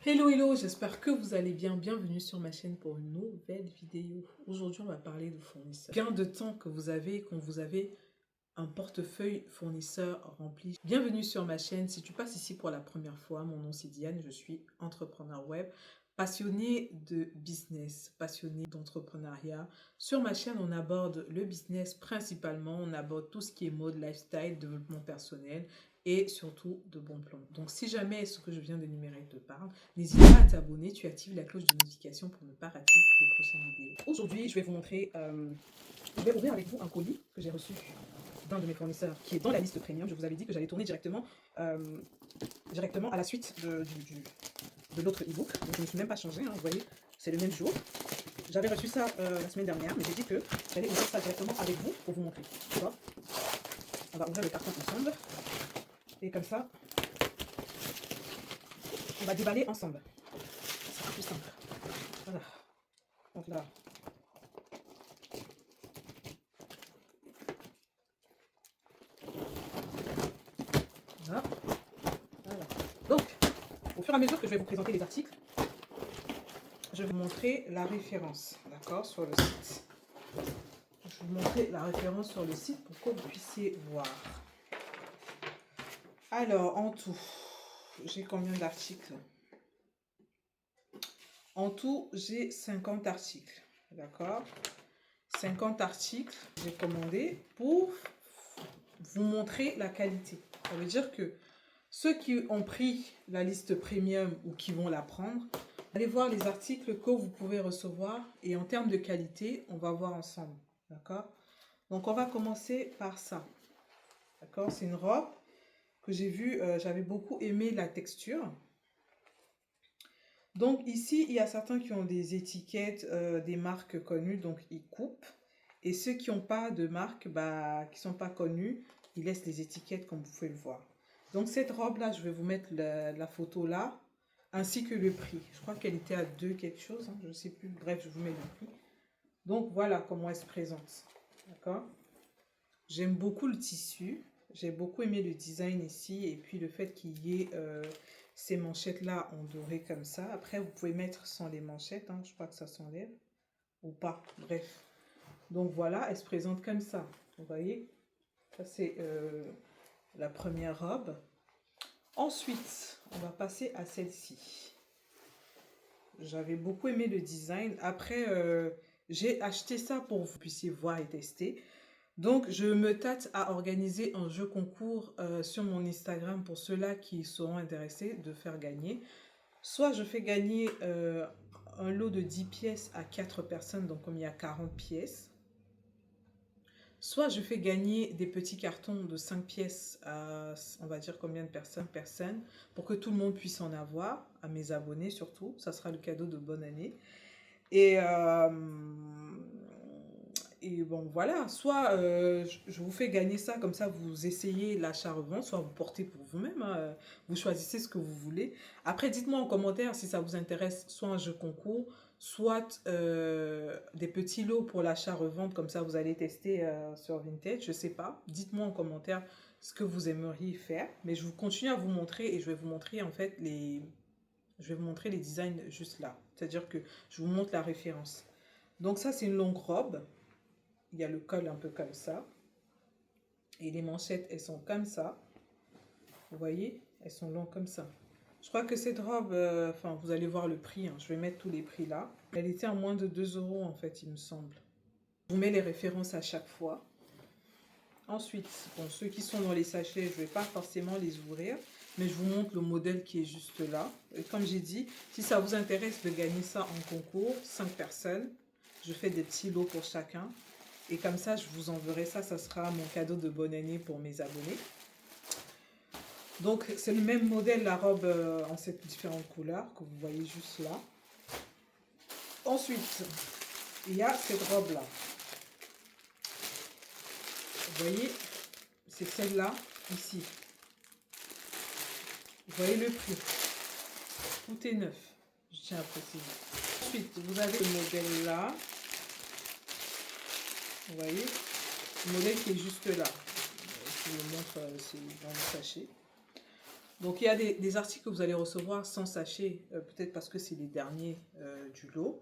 Hello, hello, j'espère que vous allez bien. Bienvenue sur ma chaîne pour une nouvelle vidéo. Aujourd'hui, on va parler de fournisseurs. Gain de temps que vous avez quand vous avez un portefeuille fournisseur rempli. Bienvenue sur ma chaîne. Si tu passes ici pour la première fois, mon nom c'est Diane, je suis entrepreneur web, passionnée de business, passionnée d'entrepreneuriat. Sur ma chaîne, on aborde le business principalement, on aborde tout ce qui est mode, lifestyle, développement personnel et surtout de bons plans. Donc si jamais ce que je viens d'énumérer te parle, n'hésite pas à t'abonner, tu actives la cloche de notification pour ne pas rater les prochaines vidéos. Aujourd'hui, je vais vous montrer, je vais ouvrir avec vous un colis que j'ai reçu d'un de mes fournisseurs qui est dans la liste premium. Je vous avais dit que j'allais tourner directement à la suite de l'autre e-book. Donc je ne me suis même pas changée, hein, vous voyez, c'est le même jour. J'avais reçu ça la semaine dernière, mais j'ai dit que j'allais ouvrir ça directement avec vous pour vous montrer. D'accord ? On va ouvrir le carton ensemble. Et comme ça, on va déballer ensemble. Ce sera plus simple. Voilà. Donc là, voilà. Voilà. Donc, au fur et à mesure que je vais vous présenter les articles, je vais vous montrer la référence, d'accord, sur le site. Je vais vous montrer la référence sur le site pour que vous puissiez voir. Alors, en tout, j'ai combien d'articles? En tout, j'ai 50 articles, d'accord? 50 articles, j'ai commandé pour vous montrer la qualité. Ça veut dire que ceux qui ont pris la liste premium ou qui vont la prendre, allez voir les articles que vous pouvez recevoir et en termes de qualité, on va voir ensemble. D'accord? Donc, on va commencer par ça. D'accord? C'est une robe que j'ai vue, j'avais beaucoup aimé la texture. Donc, ici, il y a certains qui ont des étiquettes, des marques connues, donc ils coupent. Et ceux qui n'ont pas de marque, qui ne sont pas connus, ils laissent les étiquettes comme vous pouvez le voir. Donc, cette robe-là, je vais vous mettre la photo là, ainsi que le prix. Je crois qu'elle était à 2 quelque chose, hein, je ne sais plus. Bref, je vous mets le prix. Donc, voilà comment elle se présente. D'accord? J'aime beaucoup le tissu. J'ai beaucoup aimé le design ici. Et puis, le fait qu'il y ait ces manchettes-là en doré comme ça. Après, vous pouvez mettre sans les manchettes. Hein, je crois que ça s'enlève. Ou pas. Bref. Donc, voilà, elle se présente comme ça. Vous voyez? Ça, c'est la première robe. Ensuite, on va passer à celle-ci. J'avais beaucoup aimé le design. Après, j'ai acheté ça pour que vous puissiez voir et tester. Donc, je me tâte à organiser un jeu concours sur mon Instagram pour ceux-là qui seront intéressés de faire gagner. Soit je fais gagner un lot de 10 pièces à 4 personnes, donc comme il y a 40 pièces. Soit je fais gagner des petits cartons de 5 pièces à, on va dire combien de personnes, pour que tout le monde puisse en avoir, à mes abonnés surtout. Ça sera le cadeau de bonne année. Et bon, voilà, soit je vous fais gagner ça, comme ça vous essayez l'achat-revente, soit vous portez pour vous-même, hein, vous choisissez ce que vous voulez. Après, dites-moi en commentaire si ça vous intéresse, soit un jeu concours, soit des petits lots pour l'achat-revente, comme ça vous allez tester sur Vinted, je sais pas. Dites-moi en commentaire ce que vous aimeriez faire, mais je vous continue à vous montrer et je vais vous montrer en fait je vais vous montrer les designs juste là. C'est-à-dire que je vous montre la référence. Donc ça, c'est une longue robe. Il y a le col un peu comme ça. Et les manchettes, elles sont comme ça. Vous voyez? Elles sont longues comme ça. Je crois que cette robe, enfin, vous allez voir le prix. Hein, je vais mettre tous les prix là. Elle était à moins de 2 € en fait, il me semble. Je vous mets les références à chaque fois. Ensuite, bon, ceux qui sont dans les sachets, je ne vais pas forcément les ouvrir. Mais je vous montre le modèle qui est juste là. Et comme j'ai dit, si ça vous intéresse de gagner ça en concours, 5 personnes, je fais des petits lots pour chacun. Et comme ça, je vous enverrai ça. Ça sera mon cadeau de bonne année pour mes abonnés. Donc, c'est le même modèle, la robe en ces différentes couleurs que vous voyez juste là. Ensuite, il y a cette robe-là. Vous voyez, c'est celle-là, ici. Vous voyez le prix. Tout est neuf, je tiens à préciser. Ensuite, vous avez le modèle là. Vous voyez, le modèle qui est juste là. Je vous le montre, c'est dans le sachet. Donc, il y a des articles que vous allez recevoir sans sachet, peut-être parce que c'est les derniers du lot,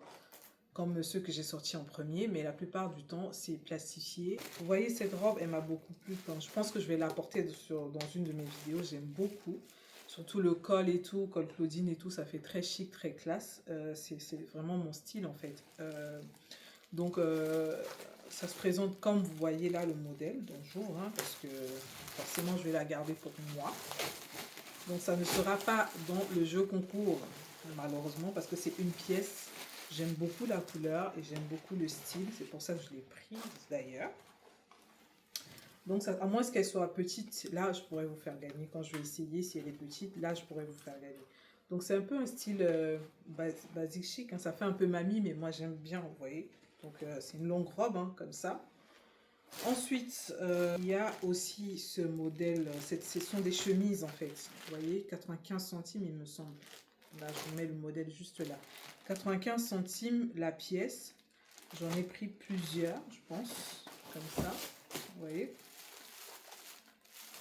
comme ceux que j'ai sortis en premier, mais la plupart du temps, c'est plastifié. Vous voyez, cette robe, elle m'a beaucoup plu. Je pense que je vais la porter dans une de mes vidéos, j'aime beaucoup. Surtout le col et tout, col Claudine et tout, ça fait très chic, très classe. C'est vraiment mon style, en fait. Donc, ça se présente comme vous voyez là le modèle. Donc, j'ouvre, hein, parce que forcément, je vais la garder pour moi. Donc, ça ne sera pas dans le jeu concours, malheureusement, parce que c'est une pièce. J'aime beaucoup la couleur et j'aime beaucoup le style. C'est pour ça que je l'ai prise, d'ailleurs. Donc, ça, à moins qu'elle soit petite, là, je pourrais vous faire gagner. Quand je vais essayer, si elle est petite, là, je pourrais vous faire gagner. Donc, c'est un peu un style basique chic, hein. Ça fait un peu mamie, mais moi, j'aime bien, vous voyez. Donc, c'est une longue robe, hein, comme ça. Ensuite, il y a aussi ce modèle, ce sont des chemises en fait. Vous voyez, 95 centimes il me semble. Là, je vous mets le modèle juste là. 95 centimes la pièce. J'en ai pris plusieurs, je pense, comme ça. Vous voyez,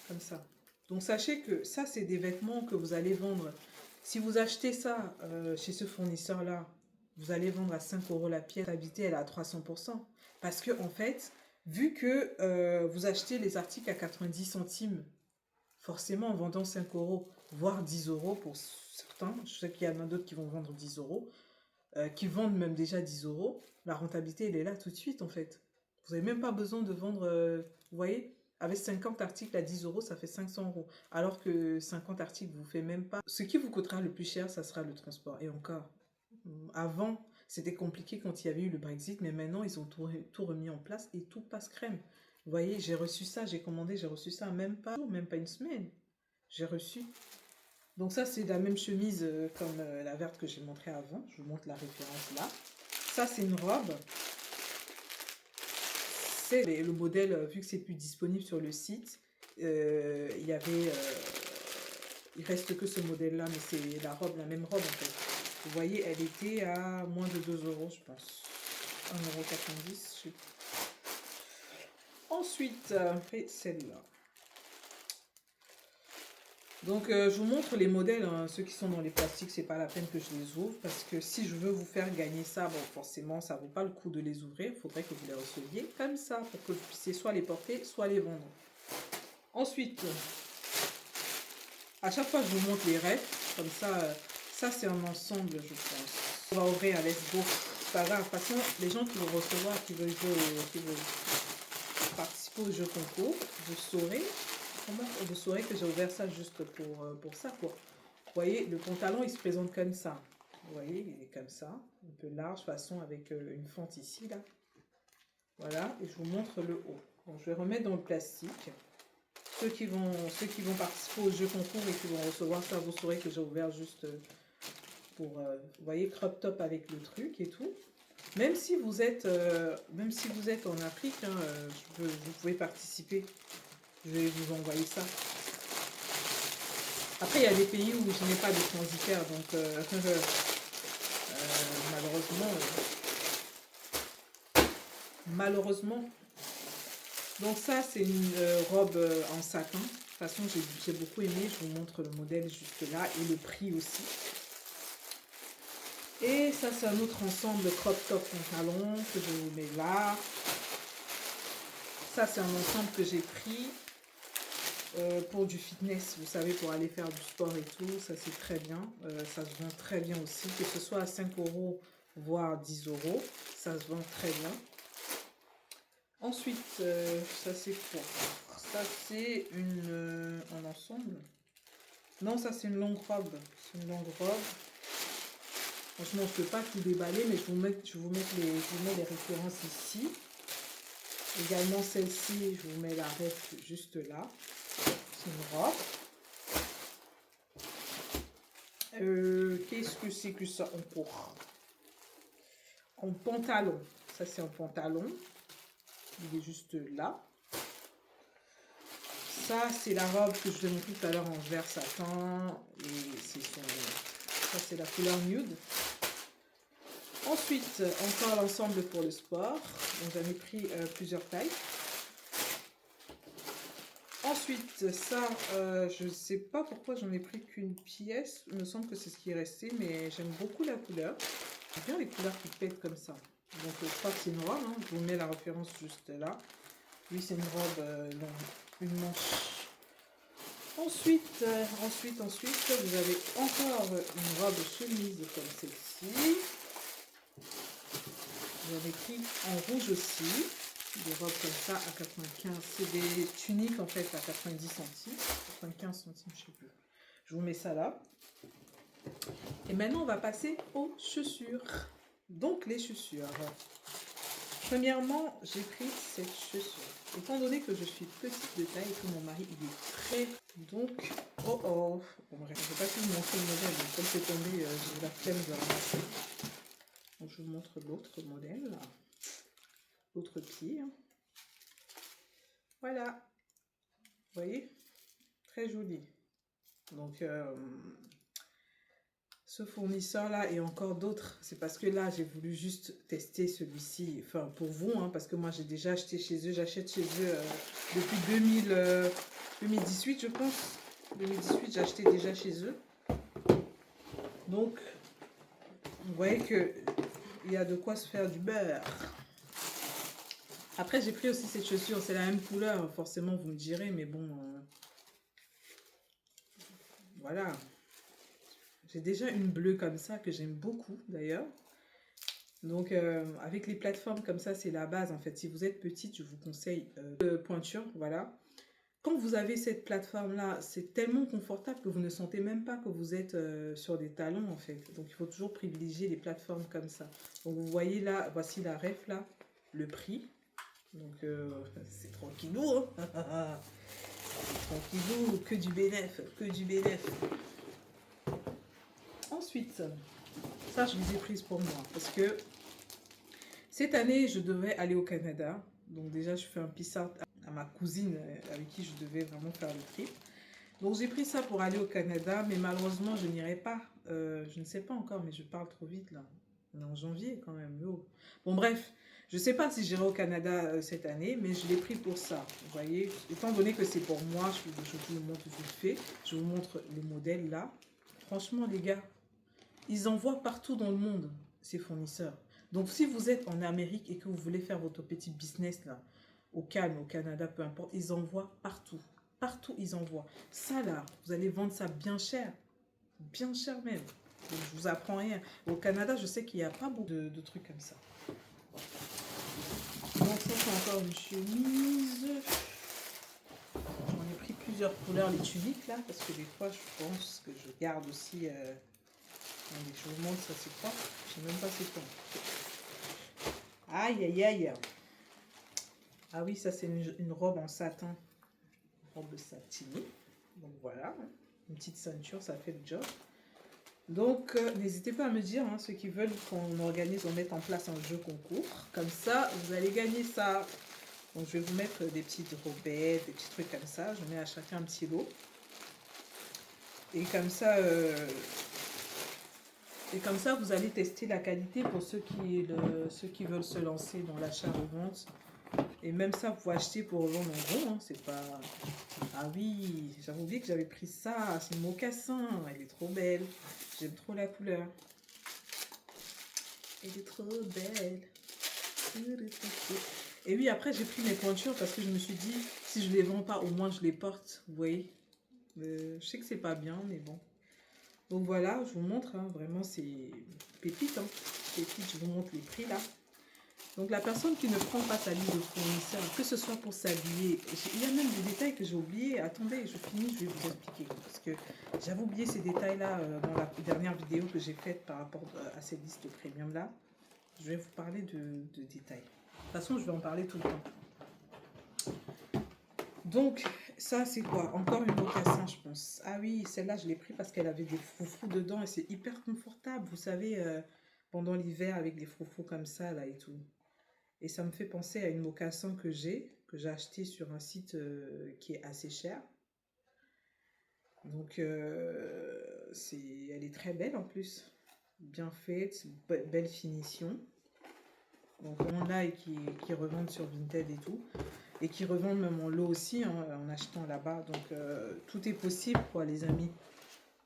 comme ça. Donc, sachez que ça, c'est des vêtements que vous allez vendre. Si vous achetez ça chez ce fournisseur-là, vous allez vendre à 5 € la pièce. La qualité, elle est à 300%. Parce que, en fait, vu que vous achetez les articles à 90 centimes, forcément en vendant 5 €, voire 10 € pour certains, je sais qu'il y en a d'autres qui vont vendre 10 €, qui vendent même déjà 10 €, la rentabilité, elle est là tout de suite en fait. Vous n'avez même pas besoin de vendre, vous voyez, avec 50 articles à 10 €, ça fait 500 €. Alors que 50 articles, vous ne faites même pas. Ce qui vous coûtera le plus cher, ça sera le transport. Et encore, avant, c'était compliqué quand il y avait eu le Brexit, mais maintenant, ils ont tout remis en place et tout passe crème. Vous voyez, j'ai reçu ça, j'ai commandé, j'ai reçu ça, même pas une semaine. J'ai reçu. Donc ça, c'est la même chemise comme la verte que j'ai montrée avant. Je vous montre la référence là. Ça, c'est une robe. C'est le modèle, vu que c'est plus disponible sur le site, il y avait... il reste que ce modèle-là, mais c'est la robe, la même robe en fait. Vous voyez, elle était à moins de 2 €, je pense. 1,90 €, je sais plus. Ensuite, après celle-là. Donc, je vous montre les modèles, hein. Ceux qui sont dans les plastiques, c'est pas la peine que je les ouvre. Parce que si je veux vous faire gagner ça, bon, forcément, ça vaut pas le coup de les ouvrir. Il faudrait que vous les receviez comme ça, pour que vous puissiez soit les porter, soit les vendre. Ensuite, à chaque fois, je vous montre les refs. Comme ça, ça, c'est un ensemble, je pense. On va ouvrir un let's go. C'est pas grave. De toute façon, les gens qui vont recevoir, qui veulent participer au jeu concours, vous saurez que j'ai ouvert ça juste pour ça, quoi. Vous voyez, le pantalon, il se présente comme ça. Vous voyez, il est comme ça, un peu large, façon avec une fente ici, là. Voilà, et je vous montre le haut. Donc, je vais remettre dans le plastique. Ceux qui vont participer au jeu concours et qui vont recevoir ça, vous saurez que j'ai ouvert juste pour, vous voyez, crop top avec le truc et tout. Même si vous êtes en Afrique, hein, vous pouvez participer. Je vais vous envoyer ça. Après, il y a des pays où je n'ai pas de transitaire, donc malheureusement. Donc ça, c'est une robe en satin. De toute façon, j'ai beaucoup aimé. Je vous montre le modèle juste là et le prix aussi. Et ça, c'est un autre ensemble de crop top pantalon que je vous mets là. Ça, c'est un ensemble que j'ai pris pour du fitness, vous savez, pour aller faire du sport et tout. Ça, c'est très bien. Ça se vend très bien aussi. Que ce soit à 5 €, voire 10 €, ça se vend très bien. Ensuite, ça, c'est quoi? Ça, c'est un ensemble. Non, ça, c'est une longue robe. C'est une longue robe. Franchement, je ne peux pas tout déballer, mais je vous mets les références ici. Également celle-ci, je vous mets la ref juste là. C'est une robe. Qu'est-ce que c'est que ça encore? En pantalon. Ça, c'est un pantalon. Il est juste là. Ça, c'est la robe que je vous ai montré tout à l'heure en vert satin. Et ça, c'est la couleur nude. Ensuite, encore l'ensemble pour le sport. Donc, j'en ai pris plusieurs tailles. Ensuite, ça, je sais pas pourquoi j'en ai pris qu'une pièce. Il me semble que c'est ce qui est resté, mais j'aime beaucoup la couleur. J'aime bien les couleurs qui pètent comme ça. Donc, je crois que c'est une robe, hein. Je vous mets la référence juste là. Oui, c'est une robe longue, une manche. Ensuite, vous avez encore une robe chemise comme celle-ci. J'en ai pris en rouge aussi. Des robes comme ça à 95. C'est des tuniques en fait à 90 centimes. 95 centimes, je sais plus. Je vous mets ça là. Et maintenant, on va passer aux chaussures. Donc, les chaussures. Premièrement, j'ai pris cette chaussure. Étant donné que je suis petite de taille et que mon mari il est très... Donc, oh oh. Bon, bref, je ne vais pas plus vous montrer le modèle. Donc, comme c'est tombé, j'ai la flemme de ramasser. Donc, je vous montre l'autre modèle. L'autre pied. Voilà. Vous voyez? Très joli. Donc, ce fournisseur-là et encore d'autres, c'est parce que là, j'ai voulu juste tester celui-ci, enfin pour vous, hein, parce que moi, j'ai déjà acheté chez eux, j'achète chez eux depuis 2018, je pense. 2018, j'ai acheté déjà chez eux. Donc, vous voyez qu'il y a de quoi se faire du beurre. Après, j'ai pris aussi cette chaussure, c'est la même couleur, forcément, vous me direz, mais bon, voilà. J'ai déjà une bleue comme ça que j'aime beaucoup d'ailleurs. Donc avec les plateformes comme ça, c'est la base en fait. Si vous êtes petite, je vous conseille pointure, voilà. Quand vous avez cette plateforme là, c'est tellement confortable que vous ne sentez même pas que vous êtes sur des talons en fait. Donc il faut toujours privilégier les plateformes comme ça. Donc vous voyez là, voici la ref là, le prix. Donc c'est tranquillou, hein. Tranquillou, que du bénéf, que du bénéf. Ensuite, ça je les ai prises pour moi parce que cette année je devais aller au Canada. Donc déjà je fais un peace out à ma cousine avec qui je devais vraiment faire le trip. Donc j'ai pris ça pour aller au Canada, mais malheureusement je n'irai pas. Je ne sais pas encore, mais je parle trop vite là. On est en janvier quand même. Yo. Bon bref, je ne sais pas si j'irai au Canada cette année, mais je l'ai pris pour ça. Vous voyez, étant donné que c'est pour moi, je vous le montre vite fait. Je vous montre le modèle là. Franchement les gars, ils envoient partout dans le monde, ces fournisseurs. Donc, si vous êtes en Amérique et que vous voulez faire votre petit business là, au Canada, au Canada, peu importe, ils envoient partout. Partout, ils envoient. Ça là, vous allez vendre ça bien cher. Bien cher même. Donc, je vous apprends rien. Au Canada, je sais qu'il n'y a pas beaucoup de trucs comme ça. Donc, ça, c'est encore une chemise. J'en ai pris plusieurs couleurs, les tuniques là, parce que des fois, je pense que je garde aussi... je vous montre ça, c'est quoi? Je sais même pas c'est quoi. Aïe, aïe, aïe. Ah oui, ça c'est une robe en satin. Une robe satinée. Donc voilà. Une petite ceinture, ça fait le job. Donc, n'hésitez pas à me dire, hein, ceux qui veulent qu'on organise, on mette en place un jeu concours. Comme ça, vous allez gagner ça. Donc, je vais vous mettre des petites robettes, des petits trucs comme ça. Je mets à chacun un petit lot. Et comme ça... vous allez tester la qualité pour ceux qui veulent se lancer dans l'achat-revente. Et même ça, vous pouvez acheter pour revendre en gros. Hein, c'est pas... Ah oui, j'avais oublié que j'avais pris ça. C'est une mocassin. Elle est trop belle. J'aime trop la couleur. Elle est trop belle. Et oui, après, j'ai pris mes pointures parce que je me suis dit, si je les vends pas, au moins je les porte. Vous voyez, je sais que c'est pas bien, mais bon. Donc voilà, je vous montre, hein, vraiment c'est pépite, hein. Pépite, je vous montre les prix là. Donc la personne qui ne prend pas sa liste de fournisseurs, que ce soit pour s'habiller, il y a même des détails que j'ai oubliés. Attendez, je finis, je vais vous expliquer. Parce que j'avais oublié ces détails-là dans la dernière vidéo que j'ai faite par rapport à cette liste premium là. Je vais vous parler de détails. De toute façon, je vais en parler tout le temps. Donc, ça, c'est quoi? Encore une mocassin, je pense. Ah oui, celle-là, je l'ai pris parce qu'elle avait des froufrous dedans et c'est hyper confortable. Vous savez, pendant l'hiver, avec des froufrous comme ça, là, et tout. Et ça me fait penser à une mocassin que j'ai acheté sur un site qui est assez cher. Donc, elle est très belle en plus. Bien faite, belle finition. Donc, on a et qui revendent sur Vinted et tout. et qui revendent même en lot aussi, hein, en achetant là-bas. Donc, tout est possible, quoi, les amis.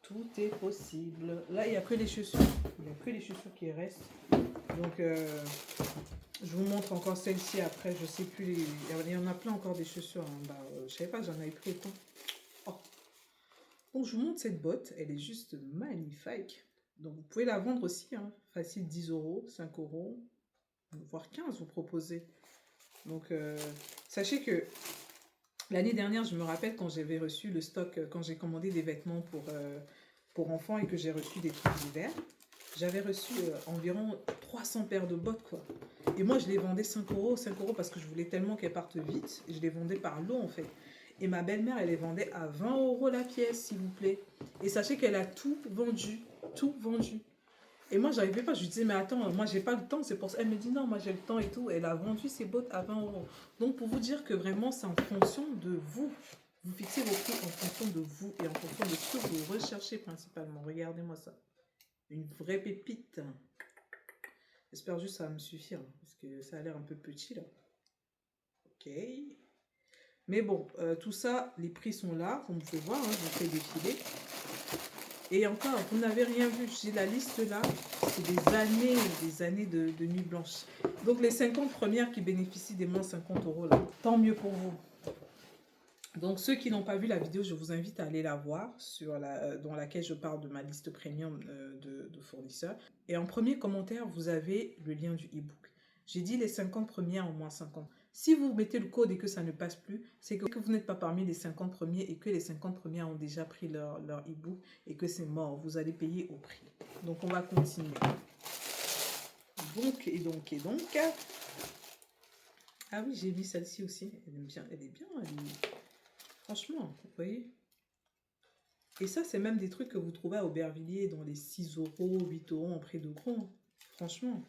Tout est possible. Là, il n'y a que les chaussures. Il n'y a que les chaussures qui restent. Donc, je vous montre encore celle-ci après. Je sais plus. Il y en a plein encore des chaussures en bas. Je savais pas, j'en avais pris autant. Oh. Donc, je vous montre cette botte. Elle est juste magnifique. Donc, vous pouvez la vendre aussi. Hein. Facile 10 euros, 5 euros, voire 15 vous proposez. Donc, sachez que l'année dernière, je me rappelle quand j'avais reçu le stock, quand j'ai commandé des vêtements pour enfants et que j'ai reçu des trucs d'hiver, j'avais reçu environ 300 paires de bottes, quoi. Et moi, je les vendais 5 euros parce que je voulais tellement qu'elles partent vite. Et je les vendais par lot, en fait. Et ma belle-mère, elle les vendait à 20 euros la pièce, s'il vous plaît. Et sachez qu'elle a tout vendu. Tout vendu. Et moi, j'arrivais pas. Je lui disais, mais attends, moi, j'ai pas le temps. C'est pour ça. Elle me dit, non, moi, j'ai le temps et tout. Elle a vendu ses bottes à 20 euros. Donc, pour vous dire que vraiment, c'est en fonction de vous. Vous fixez vos prix en fonction de vous et en fonction de ce que vous recherchez principalement. Regardez-moi ça. Une vraie pépite. J'espère juste que ça va me suffire. Parce que ça a l'air un peu petit, là. Ok. Mais bon, tout ça, les prix sont là. Comme vous pouvez voir, hein, je vous fais défiler. Et encore, vous n'avez rien vu. J'ai la liste là. C'est des années de nuit blanche. Donc les 50 premières qui bénéficient des moins 50 euros là. Tant mieux pour vous. Donc ceux qui n'ont pas vu la vidéo, je vous invite à aller la voir dans laquelle je parle de ma liste premium de fournisseurs. Et en premier commentaire, vous avez le lien du e-book. J'ai dit les 50 premières en moins 50. Si vous mettez le code et que ça ne passe plus, c'est que vous n'êtes pas parmi les 50 premiers et que les 50 premières ont déjà pris leur e-book et que c'est mort. Vous allez payer au prix. Donc on va continuer. Donc, et donc. Ah oui, j'ai mis celle-ci aussi. Elle est bien, elle est bien. Franchement, vous voyez. Et ça, c'est même des trucs que vous trouvez à Aubervilliers dans les 6 euros, 8 euros en prix de gros. Franchement.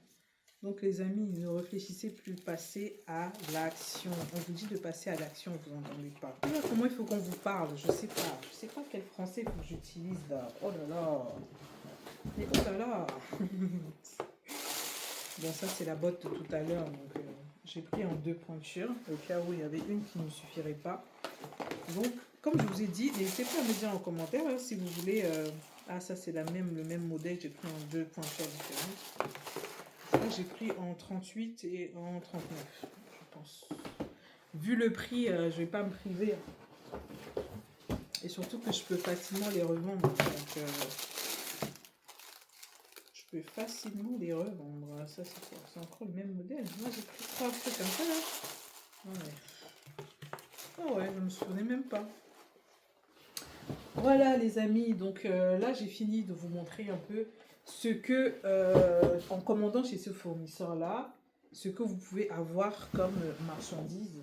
Donc les amis, ne réfléchissez plus, passez à l'action. On vous dit de passer à l'action, vous n'entendez pas. Comment il faut qu'on vous parle? Je sais pas. Je sais pas quel français faut que j'utilise là. Oh là là. Mais oh là là. Bon, ça c'est la botte de tout à l'heure. Donc j'ai pris en 2 pointures. Au cas où il y avait une qui ne suffirait pas. Donc, comme je vous ai dit, n'hésitez pas à me dire en commentaire hein, si vous voulez. Ah, ça c'est le même modèle. J'ai pris en 2 pointures différentes. Là, j'ai pris en 38 et en 39, je pense. Vu le prix, je ne vais pas me priver. Et surtout que je peux facilement les revendre. Donc, je peux facilement les revendre. Ça, c'est quoi? C'est encore le même modèle. Moi, j'ai pris 3 trucs comme ça, là. Ouais. Oh ouais, je ne me souvenais même pas. Voilà, les amis. Donc, là, j'ai fini de vous montrer un peu ce que, en commandant chez ce fournisseur-là, ce que vous pouvez avoir comme marchandise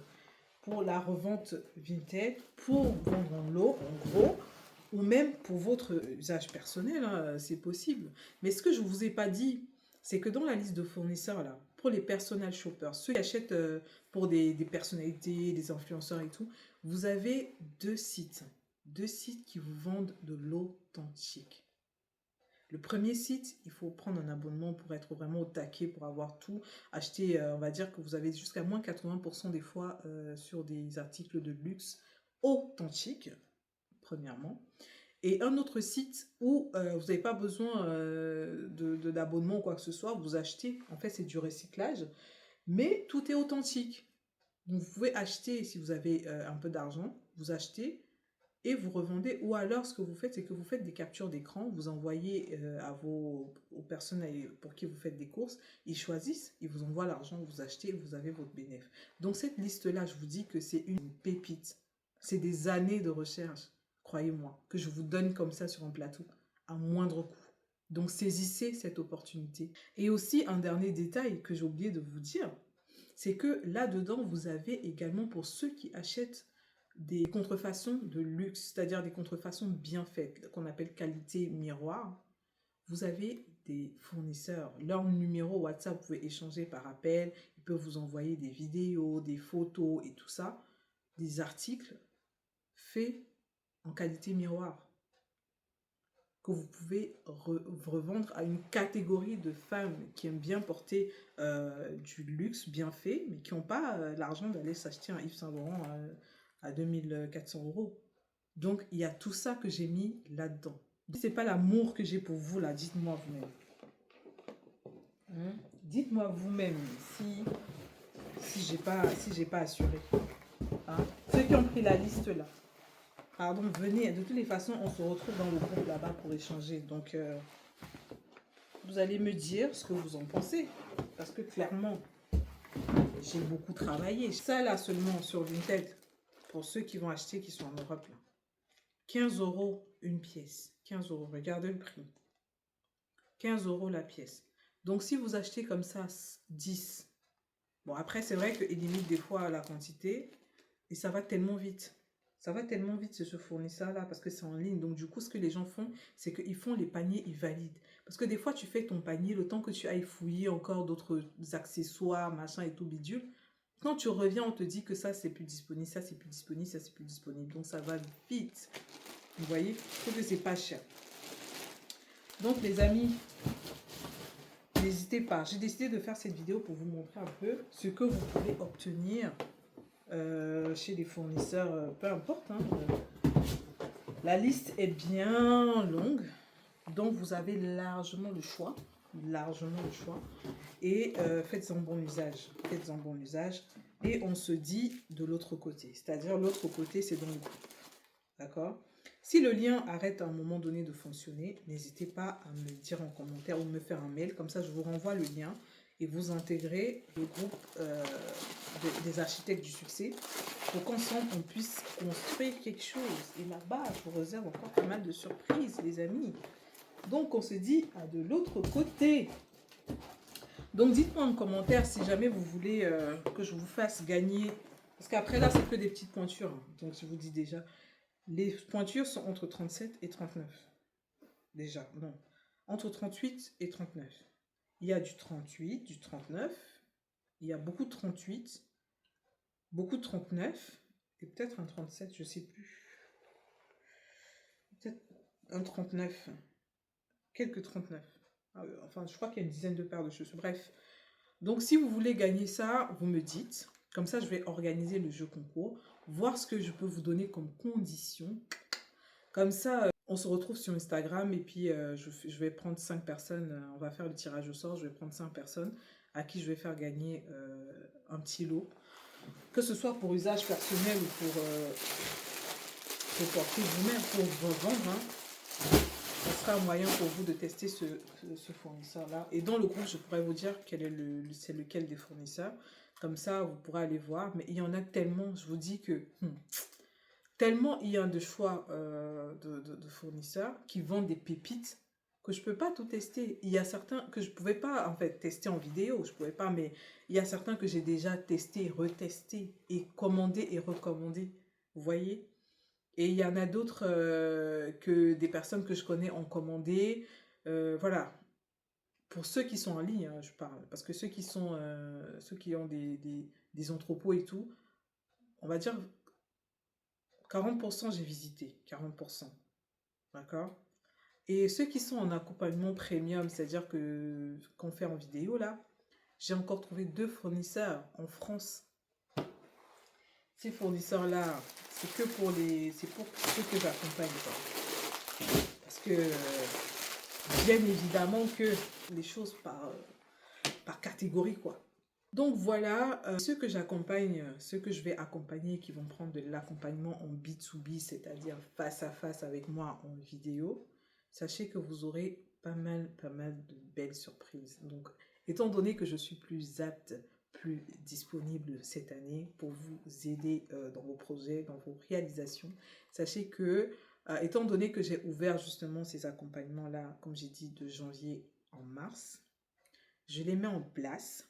pour la revente vintage, pour vendre en lot, en gros, ou même pour votre usage personnel, hein, c'est possible. Mais ce que je ne vous ai pas dit, c'est que dans la liste de fournisseurs, là, pour les personal shoppers, ceux qui achètent pour des personnalités, des influenceurs et tout, vous avez 2 sites. 2 sites qui vous vendent de l'authentique. Le premier site, il faut prendre un abonnement pour être vraiment au taquet, pour avoir tout. Acheter, on va dire que vous avez jusqu'à moins 80% des fois sur des articles de luxe authentiques, premièrement. Et un autre site où vous n'avez pas besoin d'abonnement ou quoi que ce soit, vous achetez, en fait c'est du recyclage, mais tout est authentique. Donc vous pouvez acheter, si vous avez un peu d'argent, vous achetez, et vous revendez, ou alors ce que vous faites, c'est que vous faites des captures d'écran, vous envoyez aux personnes pour qui vous faites des courses, ils choisissent, ils vous envoient l'argent, vous achetez, vous avez votre bénéfice. Donc cette liste-là, je vous dis que c'est une pépite. C'est des années de recherche, croyez-moi, que je vous donne comme ça sur un plateau, à moindre coût. Donc saisissez cette opportunité. Et aussi un dernier détail que j'ai oublié de vous dire, c'est que là-dedans, vous avez également pour ceux qui achètent des contrefaçons de luxe, c'est-à-dire des contrefaçons bien faites, qu'on appelle qualité miroir. Vous avez des fournisseurs, leur numéro WhatsApp, vous pouvez échanger par appel, ils peuvent vous envoyer des vidéos, des photos et tout ça, des articles faits en qualité miroir. que vous pouvez revendre à une catégorie de femmes qui aiment bien porter du luxe bien fait, mais qui n'ont pas l'argent d'aller s'acheter un Yves Saint Laurent à 2400 euros. Donc, il y a tout ça que j'ai mis là-dedans. Si ce n'est pas l'amour que j'ai pour vous, là, dites-moi vous-même. Dites-moi vous-même si j'ai pas assuré. Hein? Ceux qui ont pris la liste là, pardon, venez. De toutes les façons, on se retrouve dans le groupe là-bas pour échanger. Donc, vous allez me dire ce que vous en pensez. Parce que clairement, j'ai beaucoup travaillé. Ça là seulement sur Vinted, pour ceux qui vont acheter, qui sont en Europe là. 15 euros une pièce. 15 euros, regardez le prix. 15 euros la pièce. Donc, si vous achetez comme ça 10, bon, après, c'est vrai qu'il limite des fois la quantité et ça va tellement vite. Ça va tellement vite, ce fournisseur-là, parce que c'est en ligne. Donc, du coup, ce que les gens font, c'est qu'ils font les paniers, ils valident. Parce que des fois, tu fais ton panier, le temps que tu ailles fouiller encore d'autres accessoires, machin et tout bidule. Quand tu reviens, on te dit que ça, c'est plus disponible, ça, c'est plus disponible, ça, c'est plus disponible. Donc, ça va vite. Vous voyez? Je trouve que c'est pas cher. Donc, les amis, n'hésitez pas. J'ai décidé de faire cette vidéo pour vous montrer un peu ce que vous pouvez obtenir chez les fournisseurs, peu importe. Hein. La liste est bien longue, donc vous avez largement le choix. Largement le choix. Et faites-en bon usage. Faites-en bon usage. Et on se dit de l'autre côté. C'est-à-dire, l'autre côté, c'est dans le groupe. D'accord? Si le lien arrête à un moment donné de fonctionner, n'hésitez pas à me dire en commentaire ou me faire un mail. Comme ça, je vous renvoie le lien et vous intégrez le groupe des architectes du succès pour qu'ensemble, on puisse construire quelque chose. Et là-bas, je vous réserve encore pas mal de surprises, les amis. Donc, on se dit à de l'autre côté. Donc, dites-moi en commentaire si jamais vous voulez que je vous fasse gagner. Parce qu'après, là, c'est que des petites pointures. Donc, je vous dis déjà... Les pointures sont entre 37 et 39. Déjà, non. Entre 38 et 39. Il y a du 38, du 39. Il y a beaucoup de 38. Beaucoup de 39. Et peut-être un 37, je ne sais plus. Peut-être un 39. Quelques 39. Enfin, je crois qu'il y a une dizaine de paires de chaussures. Bref. Donc, si vous voulez gagner ça, vous me dites. Comme ça, je vais organiser le jeu concours. Voir ce que je peux vous donner comme condition. Comme ça, on se retrouve sur Instagram et puis je vais prendre 5 personnes. On va faire le tirage au sort. Je vais prendre 5 personnes à qui je vais faire gagner un petit lot. Que ce soit pour usage personnel ou pour porter vous-même, pour vous vendre. Hein. Ce sera un moyen pour vous de tester ce fournisseur-là. Et dans le groupe, je pourrais vous dire c'est lequel des fournisseurs. Comme ça, vous pourrez aller voir. Mais il y en a tellement, je vous dis que... Tellement il y a de choix de fournisseurs qui vendent des pépites que je ne peux pas tout tester. Il y a certains que je ne pouvais pas en fait tester en vidéo, je ne pouvais pas, mais il y a certains que j'ai déjà testé, retesté et commandé et recommandé. Vous voyez? Et il y en a d'autres que des personnes que je connais ont commandé. Voilà. Pour ceux qui sont en ligne, hein, je parle. Parce que ceux qui ont des entrepôts et tout, on va dire 40% j'ai visité, 40%. D'accord? Et ceux qui sont en accompagnement premium, c'est-à-dire qu'on fait en vidéo là, j'ai encore trouvé 2 fournisseurs en France. Ces fournisseurs-là, c'est pour ceux que j'accompagne. Parce que, bien évidemment que les choses par catégorie, quoi. Donc voilà, ceux que j'accompagne, ceux que je vais accompagner qui vont prendre de l'accompagnement en B2B, c'est-à-dire face à face avec moi en vidéo, sachez que vous aurez pas mal de belles surprises. Donc, étant donné que je suis plus apte, plus disponible cette année pour vous aider dans vos projets, dans vos réalisations, sachez que, étant donné que j'ai ouvert justement ces accompagnements-là, comme j'ai dit, de janvier en mars, je les mets en place.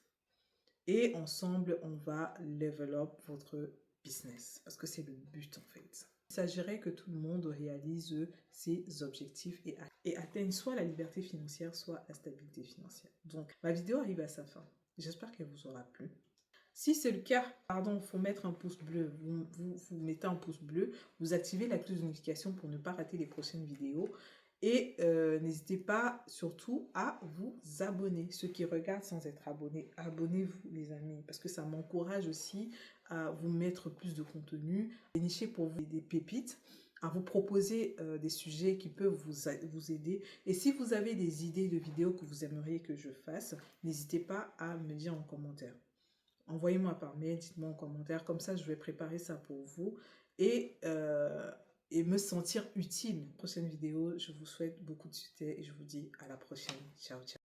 Et ensemble, on va level up votre business. Parce que c'est le but, en fait. Il s'agirait que tout le monde réalise ses objectifs et atteigne soit la liberté financière, soit la stabilité financière. Donc, ma vidéo arrive à sa fin. J'espère qu'elle vous aura plu. Si c'est le cas, pardon, il faut mettre un pouce bleu. Vous mettez un pouce bleu, vous activez la cloche de notification pour ne pas rater les prochaines vidéos. Et n'hésitez pas surtout à vous abonner. Ceux qui regardent sans être abonnés, abonnez-vous les amis, parce que ça m'encourage aussi à vous mettre plus de contenu, dénicher pour vous des pépites, à vous proposer des sujets qui peuvent vous aider. Et si vous avez des idées de vidéos que vous aimeriez que je fasse, n'hésitez pas à me dire en commentaire. Envoyez-moi par mail, dites-moi en commentaire, comme ça je vais préparer ça pour vous et, et me sentir utile. Prochaine vidéo, je vous souhaite beaucoup de succès et je vous dis à la prochaine. Ciao, ciao.